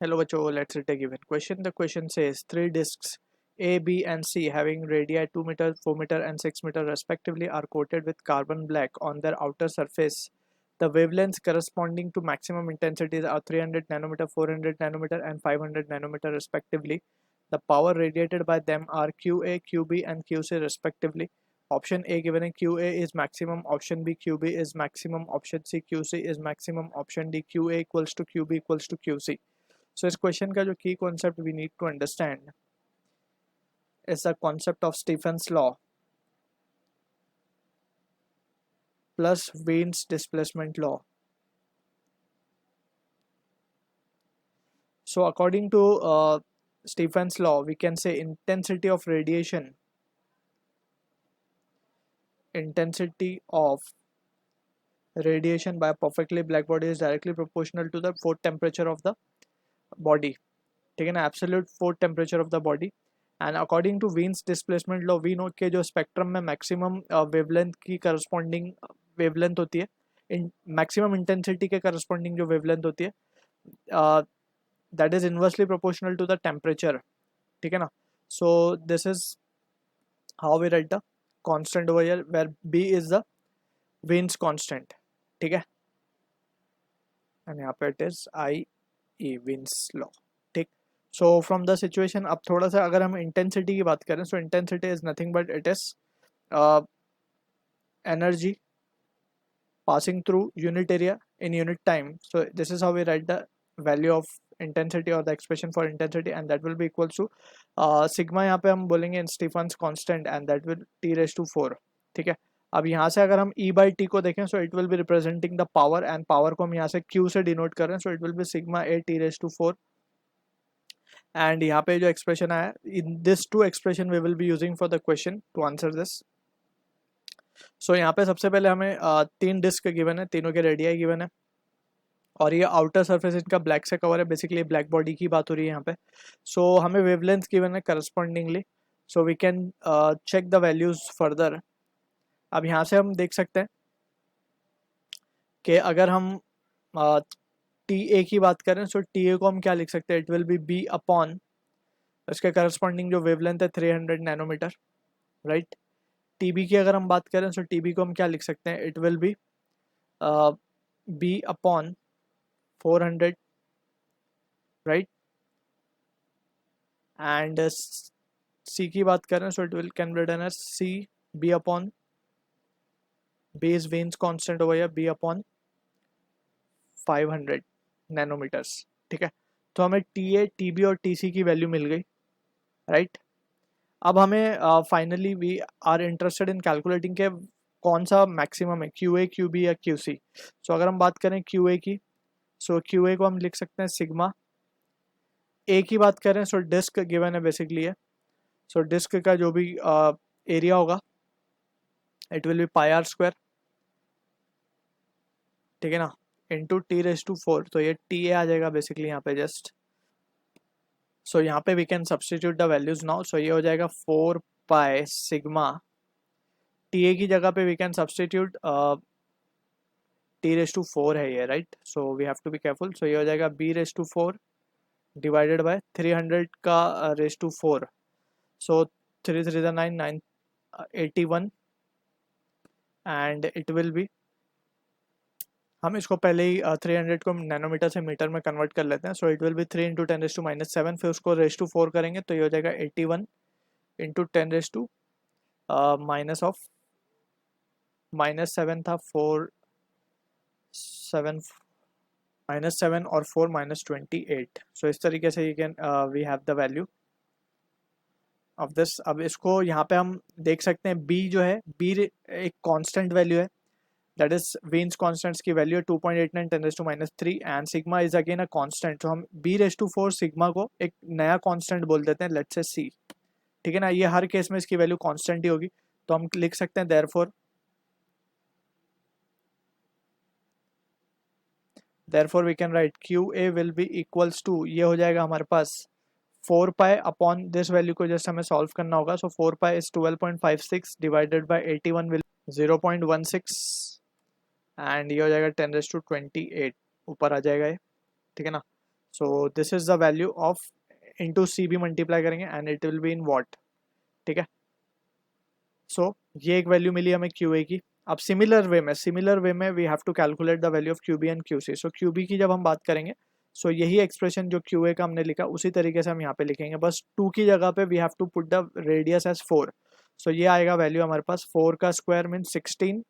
Hello बच्चों, let's read a given question. The question says three disks A, B and C having radii 2 meter, 4 meter and 6 meter respectively are coated with carbon black on their outer surface. The wavelengths corresponding to maximum intensities are 300 nanometer, 400 nanometer and 500 nanometer respectively. The power radiated by them are QA, QB and QC respectively. Option A given है QA is maximum, option B QB is maximum, option C QC is maximum, option D QA equals to QB equals to QC. So इस question का जो की concept we need to understand is the concept of Stefan's law plus Wien's displacement law. So according to Stephen's law, we can say intensity of radiation, by a perfectly black body is directly proportional to the fourth temperature of the body. ठीक है ना, absolute fourth temperature of the body. And according to Wien's displacement law we know के जो spectrum में maximum wavelength की corresponding wavelength होती है, in maximum intensity के करस्पॉन्डिंग जो वेवलेंथ होती है that is inversely proportional to the temperature. ठीक है ना. So this is how we write the constant over here where b is the Wien's constant. ठीक है, एंड यहाँ पे it is i e Wien's law. ठीक. सो फ्रॉम द सिचुएशन, अब थोड़ा सा अगर हम इंटेंसिटी की बात करें, सो intensity is nothing but it is energy passing through unit area in unit time. So this is how we write the value of intensity or the expression for intensity, and that will be equals to sigma यहाँ पे हम बोलेंगे in Stefan's constant and that will t raised to 4. ठीक है. अब यहाँ से अगर हम e by t को देखें, so it will be representing the power and power को हम यहाँ से q से denote कर रहे हैं, so it will be sigma a t raised to 4. and यहाँ पे जो expression आया, in this two expression we will be using for the question to answer this. सो यहाँ पे सबसे पहले हमें 3 डिस्क गिवन है, तीनों के रेडियाई गिवन है और ये आउटर सरफेस इनका ब्लैक से कवर है. बेसिकली ब्लैक बॉडी की बात हो रही है यहाँ पे. सो हमें वेवलेंथ गिवन है correspondingly, so we can check the values further. अब यहाँ से हम देख सकते हैं कि अगर हम टी ए की बात करें, सो टी ए को हम क्या लिख सकते हैं, it will be B upon इसके करस्पॉन्डिंग जो वेवलेंथ है 300 नैनोमीटर, राइट. टीबी की अगर हम बात करें, सो टीबी को हम क्या लिख सकते हैं, it will be B upon 400, right. And C की बात करें, so it will can be written as C B upon B is Wien's constant over here, B upon 500 nanometres. ठीक है. तो हमें टी ए, टी बी और T C की value मिल गई, राइट. अब हमें finally we are interested in calculating के कौन सा मैक्सिमम है, क्यू ए, क्यू बी या क्यू सी. सो अगर हम बात करें क्यू ए की, सो क्यू ए को हम लिख सकते हैं सिग्मा. ए की बात करें, सो डिस्क गिवन है बेसिकली है, सो डिस्क का जो भी एरिया होगा it will be pi r square. ठीक है ना, इंटू टी रेज टू 4. तो ये टी ए आ जाएगा बेसिकली यहाँ पे जस्ट. सो यहाँ पे we can substitute the values now. So ये हो जाएगा 4 पाई सिग्मा. टी ए की जगह पे we can substitute T raise to 4 है ये, right. So we have to be careful. So ये हो जाएगा B raise to 4 divided by 300 का raise to 4. So 3 3 9 9 81 and it will be, हम इसको पहले ही 300 को नैनोमीटर से मीटर में कन्वर्ट कर लेते हैं. So it will be 3 into 10 raise to -7, फिर उसको रेज टू 4 करेंगे तो ये हो जाएगा 81 into 10 raise to minus of -7 था 4 7 -7 और 4 -28. सो इस तरीके से you can we have the value of this. अब इसको यहाँ पे हम देख सकते हैं, b जो है, b एक कांस्टेंट वैल्यू है, दैट इज वीन्स कांस्टेंट्स की वैल्यू है 2.89 10 raise to -3 and sigma is again a constant. तो हम b रेज टू 4 सिग्मा को एक नया कांस्टेंट बोल देते हैं, लेट्स से c. ठीक है ना, ये हर केस में इसकी वैल्यू कांस्टेंट ही होगी. तो हम लिख सकते हैं therefore we can write QA will be equals to, ये हो जाएगा हमारे पास 4 पाई अपॉन दिस वैल्यू को जस्ट हमें सॉल्व करना होगा. सो 4 pi is 12.56 divided by 81 will 0.16 and ये हो जाएगा 10 रेज टू 28 ऊपर आ जाएगा ये. ठीक है ना. So this is the value of into C भी मल्टीप्लाई करेंगे and it will be in watt, ठीक है। सो ये एक वैल्यू मिली हमें क्यू ए की। अब सिमिलर वे में we have to calculate the value of Q B and Q C. So Q B की जब हम बात करेंगे, सो यही एक्सप्रेशन जो क्यू ए का हमने लिखा उसी तरीके से हम यहाँ पे लिखेंगे, बस 2 की जगह पे we have to put the radius as 4। So ये आएगा वैल्यू हमारे पास 4 का स्क्वायर मीन 16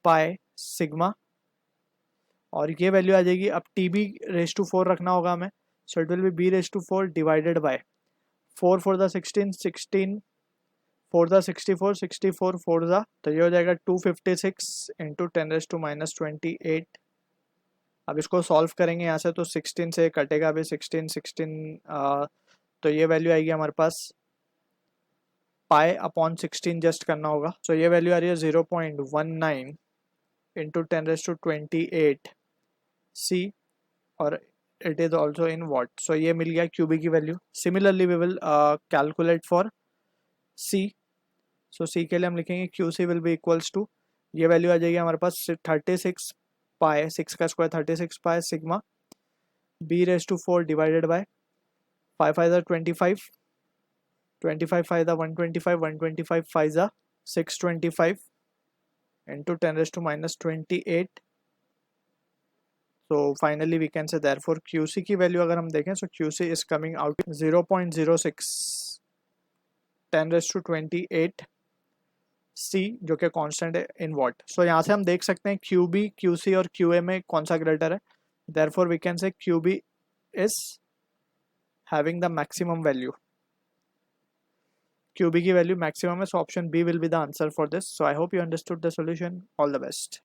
पाई सिग्मा, और ये वैल्यू आ जाएगी। अब टी बी रेस टू 4 रखना होगा हमें, so it will be b raise to 4 divided by 4 fourth 16, 16 fourth 64, 64 fourth, तो ये हो जाएगा 256 इंटू 10⁻²8। अब इसको सॉल्व करेंगे यहाँ से, तो 16 से कटेगा भी 16 16, तो ये वैल्यू आएगी हमारे पास पाई अपॉन 16 जस्ट करना होगा। सो ये वैल्यू आ रही है 0.19 इंटू 10⁻28 सी, और it is also in watt. So ये मिल गया क्यूबी की value. Similarly we will calculate for C. So C के लिए हम लिखेंगे Q C will be equals to, ये वैल्यू आ जाएगी हमारे पास 36 पाई, 6 का square 36 pi sigma B raise to 4 divided by 5 5 25, 25 5 125, 125 5 625 into 10⁻²8। so finally we can say therefore QC की वैल्यू अगर हम देखें, so QC is coming out 0.06 10⁻28 C, जो कि कांस्टेंट है इन वॉट। सो यहाँ से हम देख सकते हैं QB QC और QA में कौन सा ग्रेटर है। therefore we can say QB is having the maximum value, QB की वैल्यू मैक्सिमम है, so option B will be the answer for this. So I hope you understood the solution. All the best.